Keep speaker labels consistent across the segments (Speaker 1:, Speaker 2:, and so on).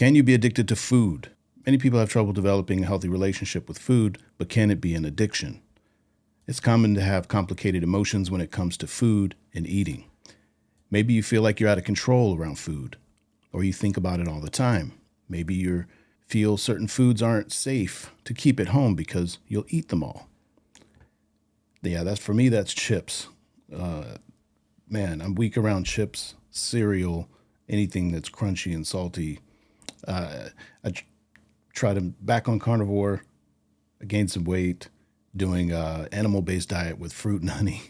Speaker 1: Can you be addicted to food? Many people have trouble developing a healthy relationship with food, but can it be an addiction? It's common to have complicated emotions when it comes to food and eating. Maybe you feel like you're out of control around food, or you think about it all the time. Maybe you feel certain foods aren't safe to keep at home because you'll eat them all. Yeah, that's for me, that's chips. Man, I'm weak around chips, cereal, anything that's crunchy and salty. I tried to back on carnivore. I gained some weight doing animal-based diet with fruit and honey.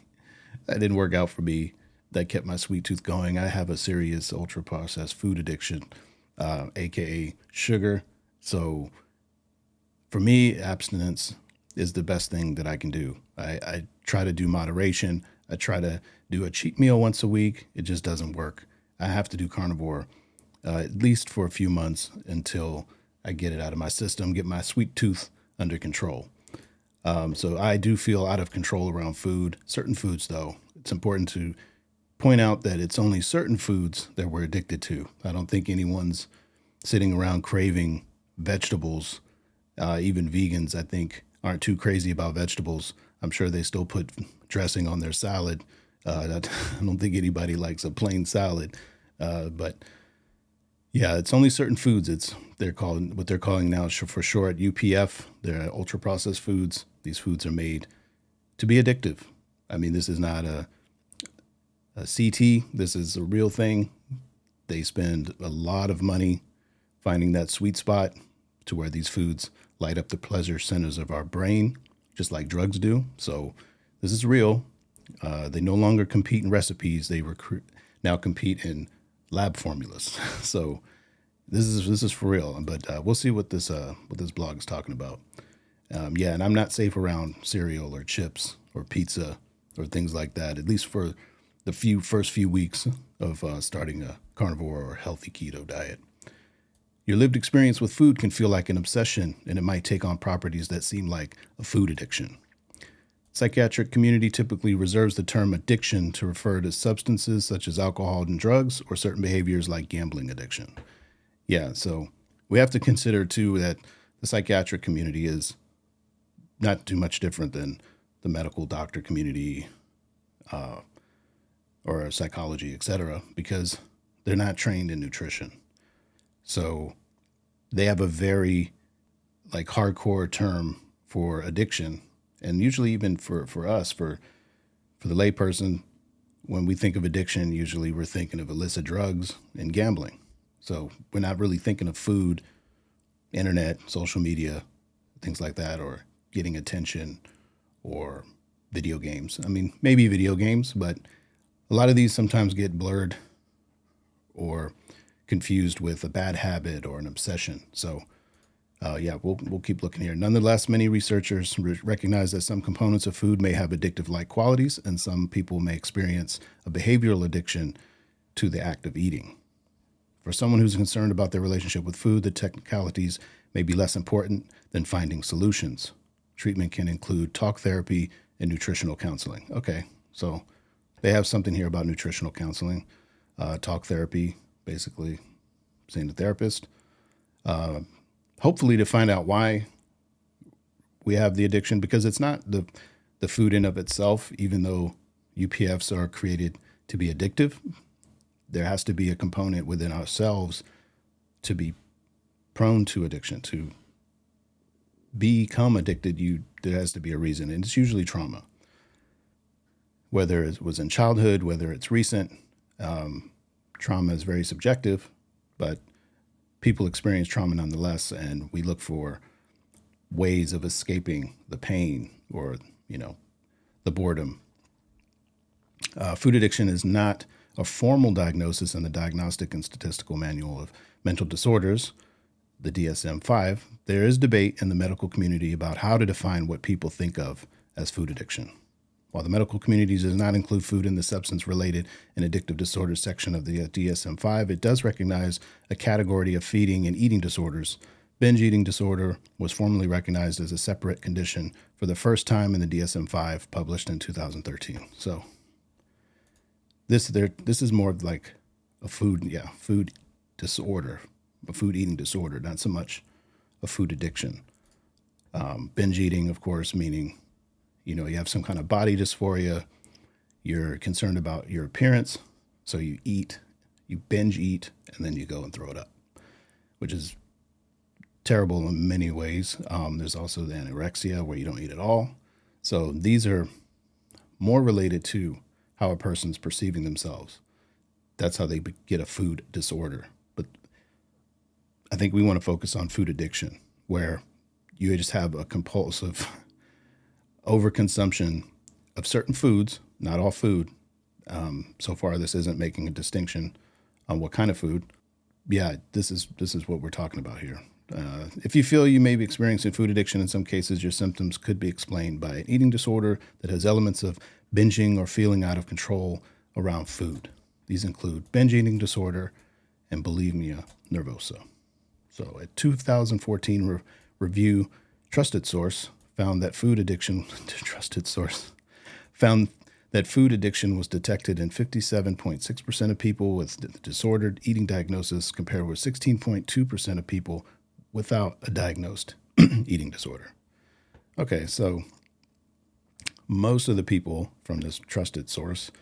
Speaker 1: That didn't work out for me. That kept my sweet tooth going. I have a serious ultra-processed food addiction, aka sugar. So for me, abstinence is the best thing that I can do. I try to do moderation. I try to do a cheat meal once a week. It just doesn't work. I have to do carnivore at least for a few months until I get it out of my system, get my sweet tooth under control. So I do feel out of control around food. Certain foods, though, it's important to point out that it's only certain foods that we're addicted to. I don't think anyone's sitting around craving vegetables. Even vegans, I think, aren't too crazy about vegetables. I'm sure they still put dressing on their salad. I don't think anybody likes a plain salad. But yeah, it's only certain foods. They're calling what they're calling now for short UPF. They're ultra processed foods. These foods are made to be addictive. I mean, this is not a CT. This is a real thing. They spend a lot of money finding that sweet spot to where these foods light up the pleasure centers of our brain, just like drugs do. So this is real. They no longer compete in recipes. They now compete in lab formulas. So this is for real. But we'll see what this blog is talking about. Yeah, and I'm not safe around cereal or chips or pizza or things like that, at least for the first few weeks of starting a carnivore or healthy keto diet. Your lived experience with food can feel like an obsession, and it might take on properties that seem like a food addiction. Psychiatric community typically reserves the term addiction to refer to substances such as alcohol and drugs or certain behaviors like gambling addiction. Yeah, so we have to consider, too, that the psychiatric community is not too much different than the medical doctor community or psychology, etc., because they're not trained in nutrition. So they have a very hardcore term for addiction. And usually even for us, for the layperson, when we think of addiction, usually we're thinking of illicit drugs and gambling. So we're not really thinking of food, internet, social media, things like that, or getting attention or video games. I mean, maybe video games, but a lot of these sometimes get blurred or confused with a bad habit or an obsession. So yeah, we'll keep looking here. Nonetheless, many researchers recognize that some components of food may have addictive-like qualities, and some people may experience a behavioral addiction to the act of eating. For someone who's concerned about their relationship with food, the technicalities may be less important than finding solutions. Treatment can include talk therapy and nutritional counseling. Okay, so they have something here about nutritional counseling. Talk therapy, basically seeing a therapist. Hopefully to find out why we have the addiction, because it's not the food in of itself, even though UPFs are created to be addictive. There has to be a component within ourselves to be prone to addiction, to become addicted. There has to be a reason, and it's usually trauma. Whether it was in childhood, whether it's recent, trauma is very subjective, but people experience trauma nonetheless, and we look for ways of escaping the pain or, the boredom. Food addiction is not a formal diagnosis in the Diagnostic and Statistical Manual of Mental Disorders, the DSM-5. There is debate in the medical community about how to define what people think of as food addiction. While the medical community does not include food in the substance-related and addictive disorders section of the DSM-5, it does recognize a category of feeding and eating disorders. Binge eating disorder was formally recognized as a separate condition for the first time in the DSM-5, published in 2013. So this is more like a food disorder, a food eating disorder, not so much a food addiction. Binge eating, of course, meaning, you have some kind of body dysphoria, you're concerned about your appearance, so you binge eat, and then you go and throw it up, which is terrible in many ways. There's also the anorexia where you don't eat at all. So these are more related to how a person's perceiving themselves. That's how they get a food disorder. But I think we want to focus on food addiction, where you just have a compulsive overconsumption of certain foods, not all food. So far, this isn't making a distinction on what kind of food. Yeah, this is what we're talking about here. If you feel you may be experiencing food addiction, in some cases, your symptoms could be explained by an eating disorder that has elements of binging or feeling out of control around food. These include binge eating disorder and bulimia nervosa. So a 2014 review, Trusted Source, found that food addiction was detected in 57.6% of people with disordered eating diagnosis, compared with 16.2% of people without a diagnosed eating disorder. Okay, so most of the people from this trusted source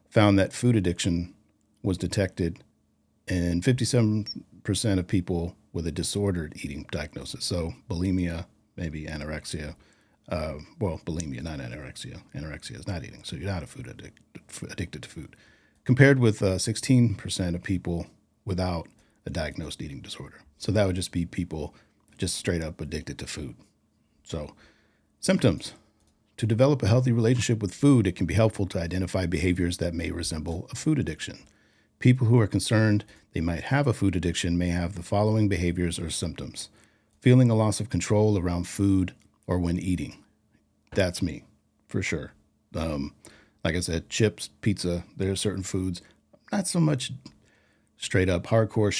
Speaker 1: found that food addiction was detected in 57% of people with a disordered eating diagnosis. So bulimia, maybe anorexia. Bulimia, not anorexia. Anorexia is not eating, so you're not addicted to food. Compared with 16% of people without a diagnosed eating disorder. So that would just be people just straight up addicted to food. So symptoms. To develop a healthy relationship with food, it can be helpful to identify behaviors that may resemble a food addiction. People who are concerned they might have a food addiction may have the following behaviors or symptoms. Feeling a loss of control around food or when eating. That's me, for sure. Like I said, chips, pizza, there are certain foods, not so much straight up hardcore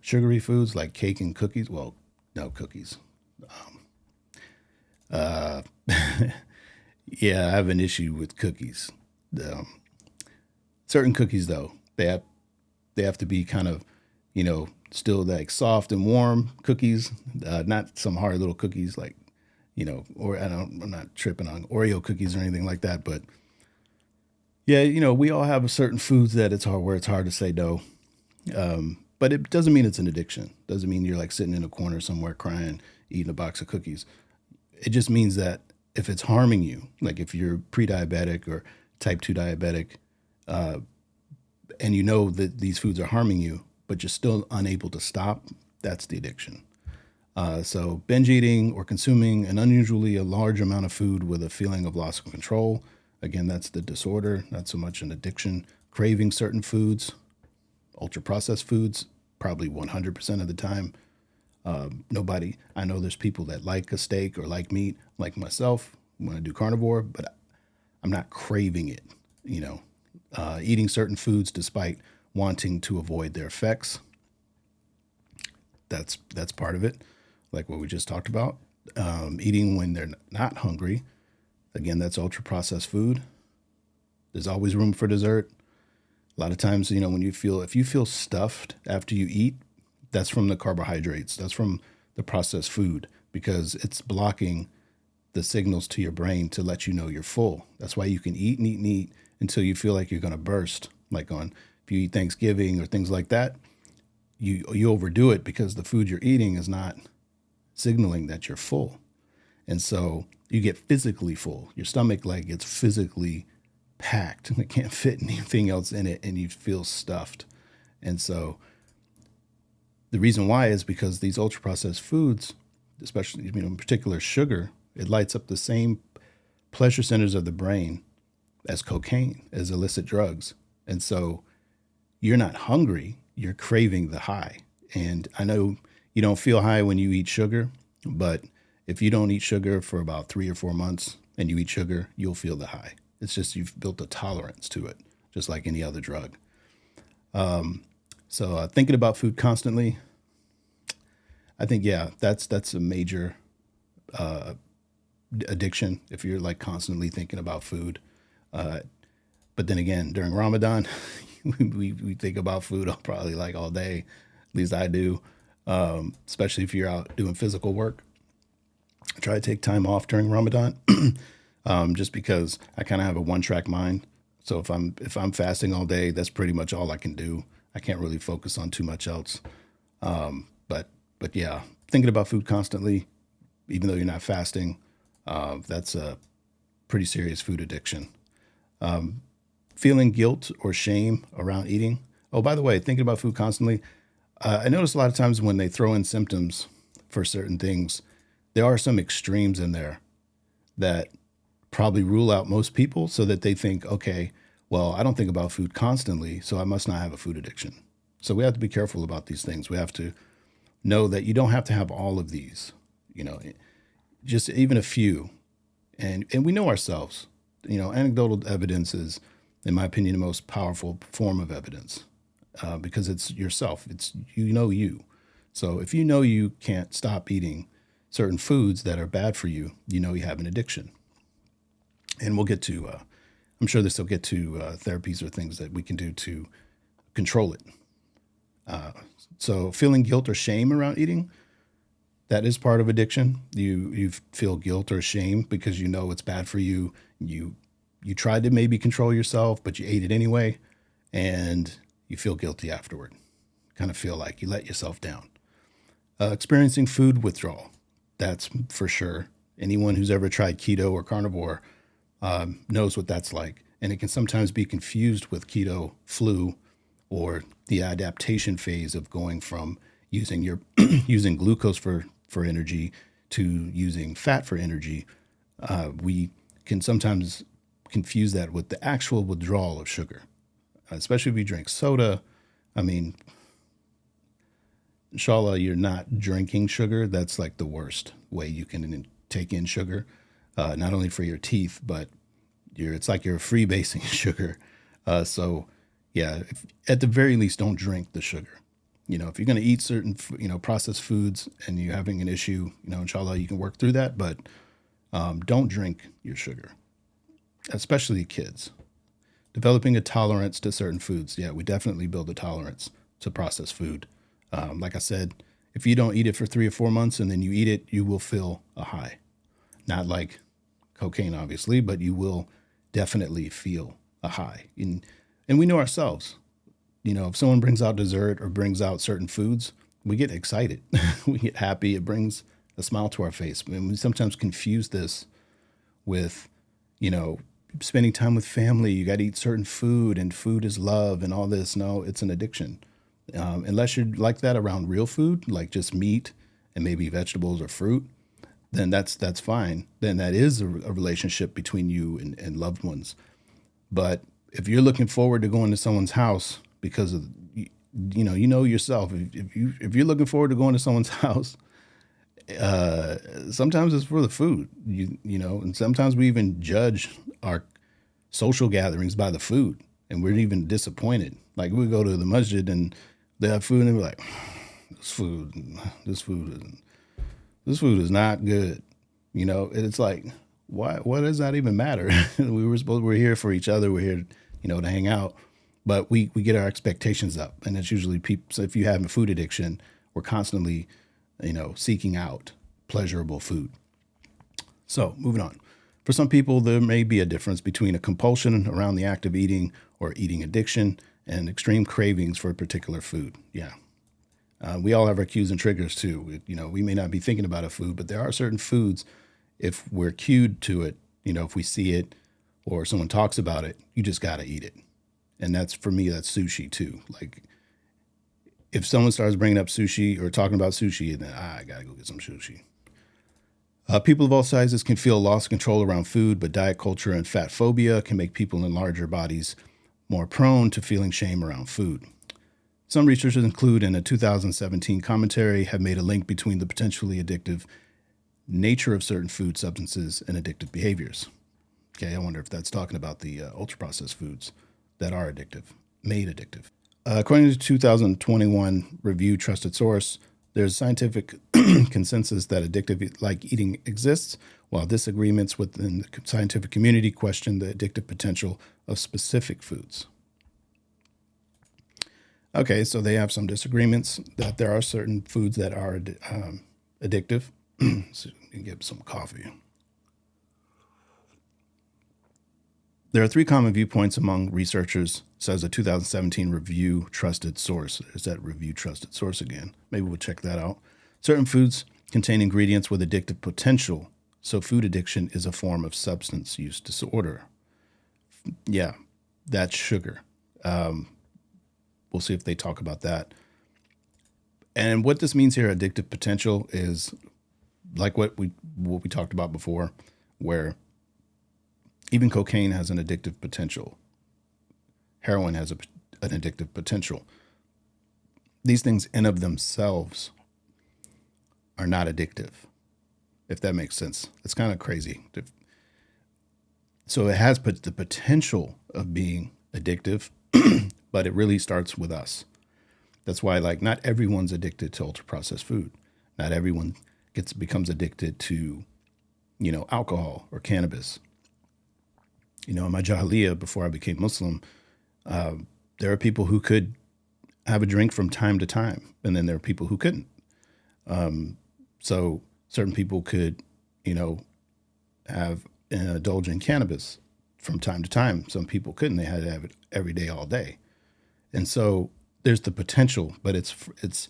Speaker 1: sugary foods like cake and cookies. Well, no cookies. Yeah, I have an issue with cookies. Certain cookies, though, they have to be kind of, still like soft and warm cookies, not some hard little cookies like, or I'm not tripping on Oreo cookies or anything like that, but yeah, we all have certain foods that it's hard to say no. But it doesn't mean it's an addiction. Doesn't mean you're like sitting in a corner somewhere crying, eating a box of cookies. It just means that if it's harming you, like if you're pre-diabetic or type 2 diabetic, and you know that these foods are harming you, but you're still unable to stop, that's the addiction. So binge eating or consuming an unusually a large amount of food with a feeling of loss of control. Again, that's the disorder, not so much an addiction. Craving certain foods, ultra processed foods, probably 100% of the time. I know there's people that like a steak or like meat, like myself, when I do carnivore, but I'm not craving it, eating certain foods despite wanting to avoid their effects. That's part of it, like what we just talked about. Eating when they're not hungry. Again, that's ultra processed food. There's always room for dessert. A lot of times, if you feel stuffed after you eat, that's from the carbohydrates. That's from the processed food, because it's blocking the signals to your brain to let you know you're full. That's why you can eat and eat and eat until you feel like you're going to burst. Like if you eat Thanksgiving or things like that, you overdo it because the food you're eating is not signaling that you're full. And so you get physically full. Your stomach gets physically packed. It can't fit anything else in it, and you feel stuffed. And so the reason why is because these ultra processed foods, especially in particular sugar, it lights up the same pleasure centers of the brain as cocaine, as illicit drugs. And so you're not hungry, you're craving the high. And I know you don't feel high when you eat sugar, but if you don't eat sugar for about 3 or 4 months and you eat sugar, you'll feel the high. It's just you've built a tolerance to it, just like any other drug. So thinking about food constantly, I think, that's a major addiction if you're constantly thinking about food. But then again, during Ramadan, we think about food probably all day. At least I do. especially if you're out doing physical work. I try to take time off during Ramadan, just because I kind of have a one-track mind. So if I'm fasting all day, that's pretty much all I can do. I can't really focus on too much else. But but yeah, thinking about food constantly, even though you're not fasting, that's a pretty serious food addiction. Feeling guilt or shame around eating. Oh, by the way, thinking about food constantly, I notice a lot of times when they throw in symptoms for certain things, there are some extremes in there that probably rule out most people so that they think, okay, well, I don't think about food constantly, so I must not have a food addiction. So we have to be careful about these things. We have to know that you don't have to have all of these, you know, just even a few. And we know ourselves. Anecdotal evidence is, in my opinion, the most powerful form of evidence, because it's yourself. It's you. So if you know you can't stop eating certain foods that are bad for you, you know you have an addiction. And we'll get to, I'm sure this will get to therapies or things that we can do to control it. So feeling guilt or shame around eating, that is part of addiction. You feel guilt or shame because you know it's bad for you. You tried to maybe control yourself, but you ate it anyway, and you feel guilty afterward. Kind of feel like you let yourself down. Experiencing food withdrawal, that's for sure. Anyone who's ever tried keto or carnivore knows what that's like, and it can sometimes be confused with keto flu or the adaptation phase of going from using your using glucose for energy to using fat for energy. We can sometimes confuse that with the actual withdrawal of sugar, especially if you drink soda. I mean, inshallah, you're not drinking sugar. That's like the worst way you can take in sugar, not only for your teeth, but it's like you're freebasing sugar. So, yeah, at the very least, don't drink the sugar. If you're going to eat certain, processed foods and you're having an issue, inshallah, you can work through that. But don't drink your sugar, especially kids. Developing a tolerance to certain foods. Yeah, we definitely build a tolerance to processed food. Like I said, if you don't eat it for 3 or 4 months and then you eat it, you will feel a high. Not like cocaine, obviously, but you will definitely feel a high. And we know ourselves. If someone brings out dessert or brings out certain foods, we get excited. We get happy. It brings a smile to our face. And we sometimes confuse this with, spending time with family. You got to eat certain food, and food is love and all this. No, it's an addiction. Unless you're like that around real food, like just meat and maybe vegetables or fruit, then that's fine. Then that is a relationship between you and loved ones. But if you're looking forward to going to someone's house because of, yourself, if you're looking forward to going to someone's house, sometimes it's for the food, and sometimes we even judge our social gatherings by the food, and we're even disappointed. Like we go to the masjid and they have food, and we're like, this food is not good. And it's like, what does that even matter? We're here for each other. We're here, to hang out, but we get our expectations up, and it's usually people. So if you have a food addiction, we're constantly, seeking out pleasurable food. So moving on. For some people, there may be a difference between a compulsion around the act of eating or eating addiction and extreme cravings for a particular food. Yeah. We all have our cues and triggers too. We may not be thinking about a food, but there are certain foods, if we're cued to it, if we see it or someone talks about it, you just got to eat it. And that's, for me, that's sushi too. Like if someone starts bringing up sushi or talking about sushi, then I got to go get some sushi. People of all sizes can feel loss of control around food, but diet culture and fat phobia can make people in larger bodies more prone to feeling shame around food. Some researchers include in a 2017 commentary have made a link between the potentially addictive nature of certain food substances and addictive behaviors. Okay, I wonder if that's talking about the ultra-processed foods that are made addictive. According to the 2021 review Trusted Source, there's scientific consensus that addictive-like eating exists, while disagreements within the scientific community question the addictive potential of specific foods. Okay, so they have some disagreements that there are certain foods that are addictive. So you can get some coffee. There are three common viewpoints among researchers, says a 2017 review trusted source. There's that review trusted source again. Maybe we'll check that out. Certain foods contain ingredients with addictive potential, so food addiction is a form of substance use disorder. Yeah, that's sugar. We'll see if they talk about that. And what this means here, addictive potential, is like what we talked about before, where even cocaine has an addictive potential. Heroin has an addictive potential. These things in of themselves are not addictive, if that makes sense. It's kind of crazy. So it has the potential of being addictive, but it really starts with us. That's why, like, not everyone's addicted to ultra processed food. Not everyone becomes addicted to, alcohol or cannabis. In my Jahiliyyah, before I became Muslim, there are people who could have a drink from time to time, and then there are people who couldn't. So certain people could, indulge in cannabis from time to time. Some people couldn't. They had to have it every day, all day. And so there's the potential, but it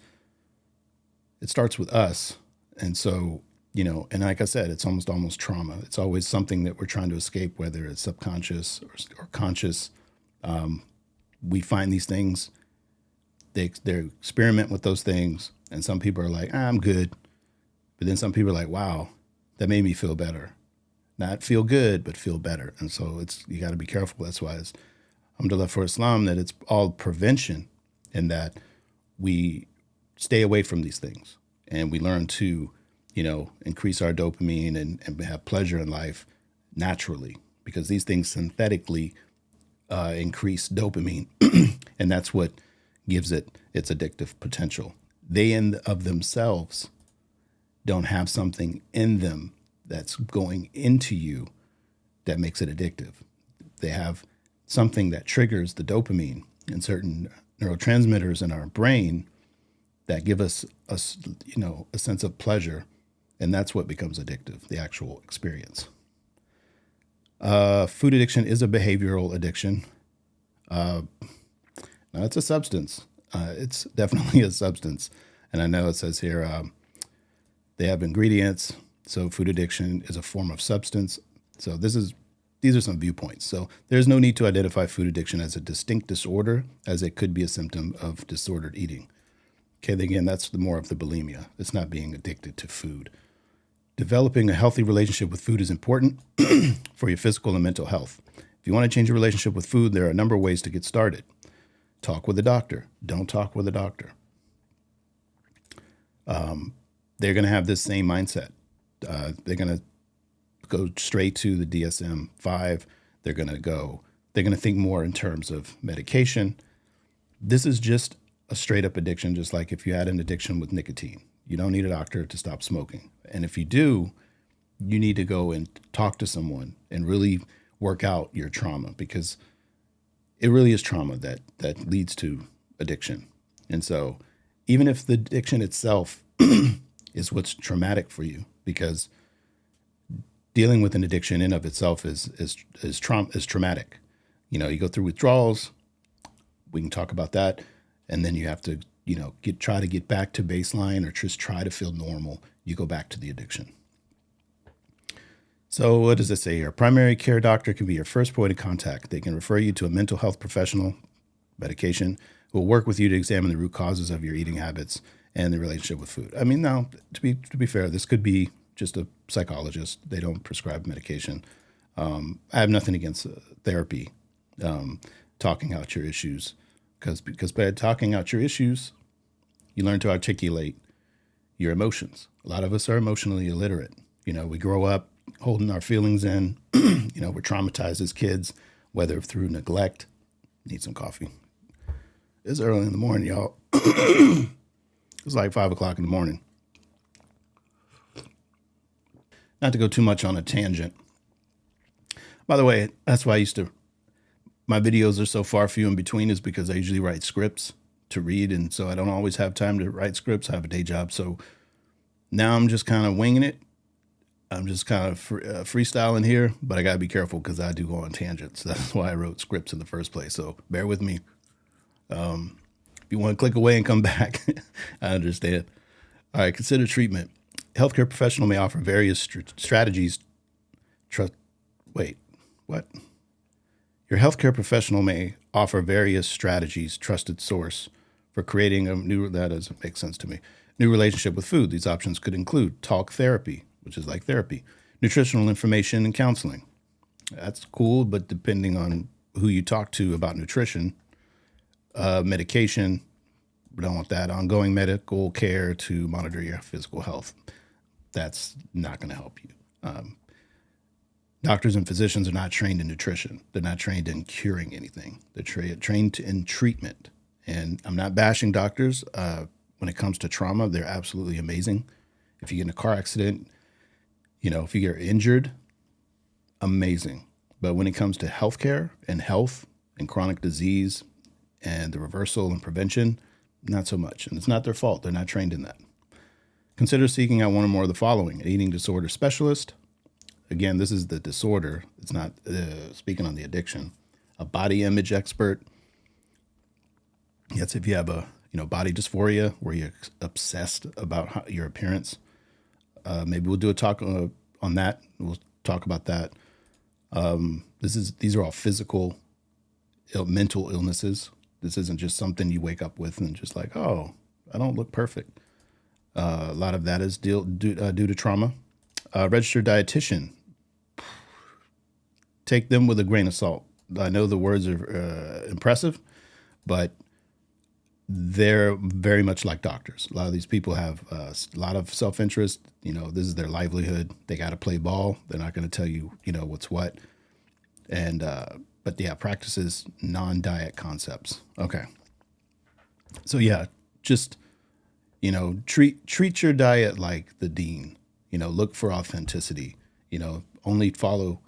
Speaker 1: starts with us. And so, and like I said, it's almost trauma. It's always something that we're trying to escape, whether it's subconscious or conscious. We find these things, they experiment with those things. And some people are like, I'm good. But then some people are like, wow, that made me feel better. Not feel good, but feel better. And so you got to be careful. That's why it's, alhamdulillah for Islam, that it's all prevention, and that we stay away from these things and we learn to, increase our dopamine and have pleasure in life naturally, because these things synthetically increase dopamine, and that's what gives it its addictive potential. They in of themselves don't have something in them that's going into you that makes it addictive. They have something that triggers the dopamine and certain neurotransmitters in our brain that give us a sense of pleasure, and that's what becomes addictive, the actual experience. Food addiction is a behavioral addiction. Now it's a substance. It's definitely a substance. And I know it says here they have ingredients. So food addiction is a form of substance. So these are some viewpoints. So there's no need to identify food addiction as a distinct disorder, as it could be a symptom of disordered eating. Okay, again, that's more of the bulimia. It's not being addicted to food. Developing a healthy relationship with food is important for your physical and mental health. If you want to change your relationship with food, there are a number of ways to get started. Talk with a doctor. Don't talk with a doctor. They're going to have this same mindset. They're going to go straight to the DSM-5. They're going to think more in terms of medication. This is just a straight up addiction, just like if you had an addiction with nicotine. You don't need a doctor to stop smoking. And if you do, you need to go and talk to someone and really work out your trauma, because it really is trauma that leads to addiction. And so even if the addiction itself is what's traumatic for you, because dealing with an addiction in of itself is traumatic. You go through withdrawals. We can talk about that. And then you have to, try to get back to baseline, or just try to feel normal. You go back to the addiction. So what does it say here? Primary care doctor can be your first point of contact. They can refer you to a mental health professional, medication, who will work with you to examine the root causes of your eating habits and the relationship with food. I mean, now, to be fair, this could be just a psychologist. They don't prescribe medication. I have nothing against therapy, talking out your issues, because by talking out your issues, you learn to articulate your emotions. A lot of us are emotionally illiterate. We grow up holding our feelings in. We're traumatized as kids, whether through neglect. Need some coffee. It's early in the morning, y'all. It's like 5 o'clock in the morning. Not to go too much on a tangent. By the way, that's why my videos are so far few in between, is because I usually write scripts to read, and so I don't always have time to write scripts. I have a day job, so now I'm just kind of winging it. I'm just kind of freestyling here, but I got to be careful because I do go on tangents. That's why I wrote scripts in the first place. So bear with me. If you want to click away and come back, I understand. All right, consider treatment. Healthcare professional may offer various strategies. Wait, what? Your healthcare professional may offer various strategies, trusted source, for creating a new, that doesn't make sense to me, new relationship with food. These options could include talk therapy, which is like therapy, nutritional information and counseling. That's cool, but depending on who you talk to about nutrition, medication, we don't want that. Ongoing medical care to monitor your physical health. That's not going to help you. Doctors and physicians are not trained in nutrition. They're not trained in curing anything. They're trained in treatment. And I'm not bashing doctors. When it comes to trauma, they're absolutely amazing. If you get in a car accident, if you get injured, amazing. But when it comes to healthcare and health and chronic disease and the reversal and prevention, not so much. And it's not their fault. They're not trained in that. Consider seeking out one or more of the following: an eating disorder specialist. Again, this is the disorder. It's not speaking on the addiction. A body image expert. Yes, if you have a body dysphoria where you're obsessed about your appearance, maybe we'll do a talk on that. We'll talk about that. These are all physical, mental illnesses. This isn't just something you wake up with and just like, oh, I don't look perfect. A lot of that is due to trauma. Registered dietitian. Take them with a grain of salt. I know the words are impressive, but they're very much like doctors. A lot of these people have a lot of self-interest. This is their livelihood. They got to play ball. They're not going to tell you, what's what. And, but yeah, practices non-diet concepts. Okay. So yeah, just, treat your diet like the dean, look for authenticity, only follow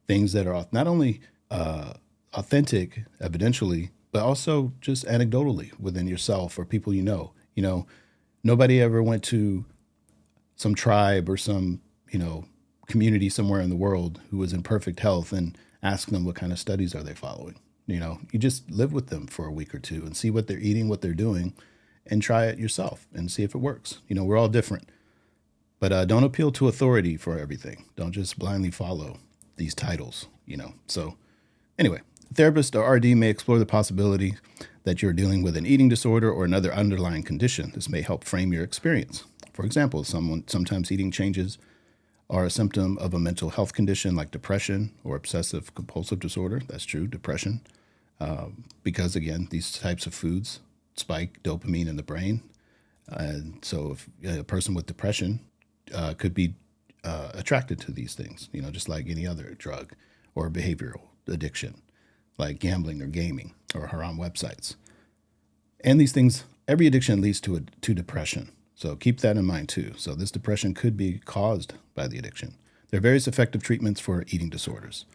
Speaker 1: things that are not only authentic, evidentially, but also just anecdotally within yourself or people nobody ever went to some tribe or some, community somewhere in the world who was in perfect health and ask them what kind of studies are they following. You just live with them for a week or two and see what they're eating, what they're doing, and try it yourself and see if it works. We're all different. But don't appeal to authority for everything. Don't just blindly follow these titles, So anyway, therapist or RD may explore the possibility that you're dealing with an eating disorder or another underlying condition. This may help frame your experience. For example, sometimes eating changes are a symptom of a mental health condition like depression or obsessive compulsive disorder. That's true, depression. Because again, these types of foods spike dopamine in the brain. And so if a person with depression could be attracted to these things, just like any other drug or behavioral addiction, like gambling or gaming or haram websites. And these things, every addiction leads to depression. So keep that in mind too. So this depression could be caused by the addiction. There are various effective treatments for eating disorders.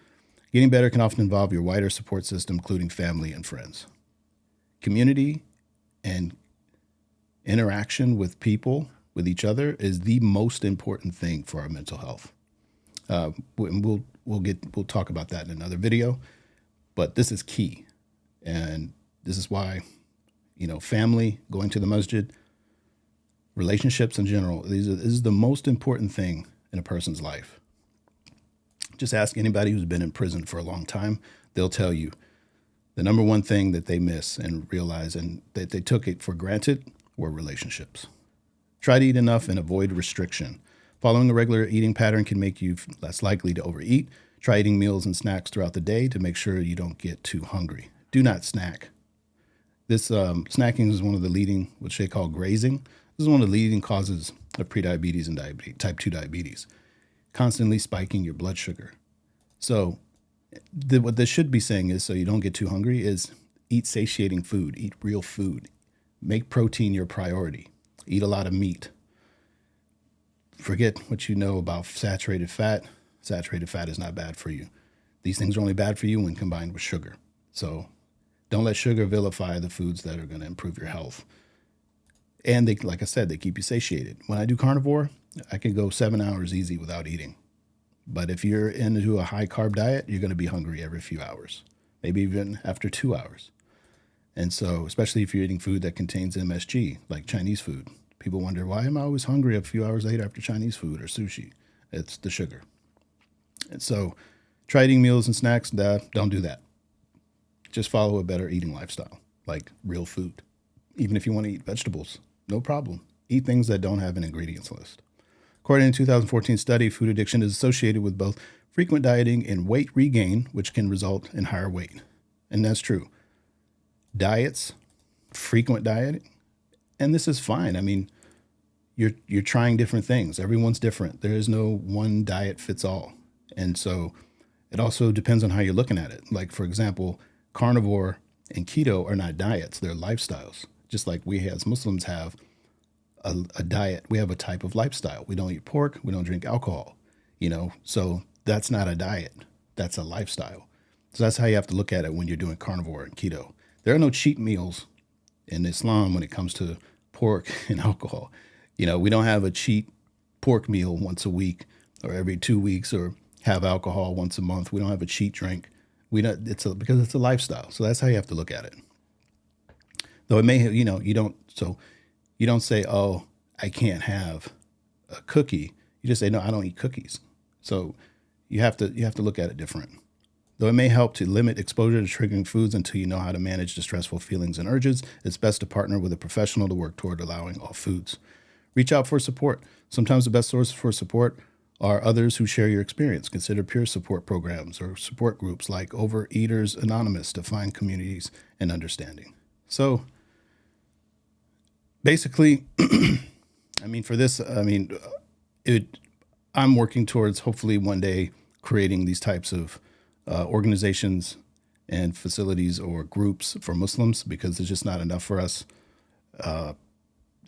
Speaker 1: Getting better can often involve your wider support system, including family and friends. Community and interaction with people, with each other, is the most important thing for our mental health. We'll talk about that in another video, but this is key. And this is why, family, going to the masjid, relationships in general, this is the most important thing in a person's life. Just ask anybody who's been in prison for a long time. They'll tell you the number one thing that they miss and realize and that they took it for granted were relationships. Try to eat enough and avoid restriction. Following a regular eating pattern can make you less likely to overeat. Try eating meals and snacks throughout the day to make sure you don't get too hungry. Do not snack. This snacking is one of the leading, what they call grazing. This is one of the leading causes of prediabetes and type 2 diabetes, constantly spiking your blood sugar. So what this should be saying is, so you don't get too hungry, is eat satiating food, eat real food, make protein your priority, eat a lot of meat. Forget what you know about saturated fat. Saturated fat is not bad for you. These things are only bad for you when combined with sugar. So Don't let sugar vilify the foods that are going to improve your health. And they, like I said, they keep you satiated. When I do carnivore, I can go 7 hours easy without eating. But if you're into a high carb diet, you're going to be hungry every few hours, maybe even after 2 hours. And so, especially if you're eating food that contains MSG, like Chinese food, people wonder, why am I always hungry a few hours later after Chinese food or sushi? It's the sugar. And so, try eating meals and snacks. Don't do that. Just follow a better eating lifestyle, like real food. Even if you want to eat vegetables, no problem. Eat things that don't have an ingredients list. According to a 2014 study, food addiction is associated with both frequent dieting and weight regain, which can result in higher weight. And that's true. Diets, frequent dieting, and this is fine. I mean, you're trying different things. Everyone's different. There is no one diet fits all. And so it also depends on how you're looking at it. Like, for example, carnivore and keto are not diets, they're lifestyles. Just like we as Muslims have a diet, we have a type of lifestyle. We don't eat pork, we don't drink alcohol, so that's not a diet, that's a lifestyle. So that's how you have to look at it when you're doing carnivore and keto. There are no cheat meals in Islam when it comes to pork and alcohol. We don't have a cheat pork meal once a week or every 2 weeks, or have alcohol once a month. We don't have a cheat drink. Because it's a lifestyle. So that's how you have to look at it. Though it may, you don't say, oh, I can't have a cookie. You just say, no, I don't eat cookies. So you have to look at it different. Though it may help to limit exposure to triggering foods until you know how to manage the stressful feelings and urges, it's best to partner with a professional to work toward allowing all foods. Reach out for support. Sometimes the best source for support are others who share your experience. Consider peer support programs or support groups like Overeaters Anonymous to find communities and understanding. So basically, for this, I'm working towards hopefully one day creating these types of organizations and facilities or groups for Muslims, because there's just not enough for us. And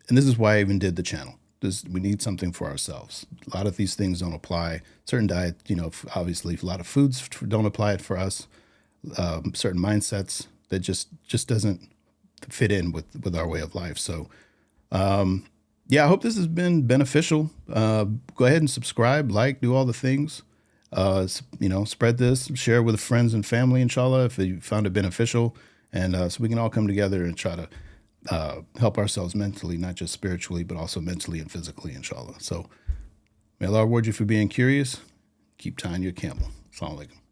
Speaker 1: this is why I even did the channel. We need something for ourselves. A lot of these things don't apply. Certain diet, obviously a lot of foods don't apply it for us. Certain mindsets that just doesn't fit in with our way of life. So, I hope this has been beneficial. Go ahead and subscribe, do all the things. Spread this, share with friends and family, inshallah, if you found it beneficial. And so we can all come together and try to help ourselves mentally, not just spiritually, but also mentally and physically, inshallah. So may Allah reward you for being curious. Keep tying your camel. Assalamu alaikum.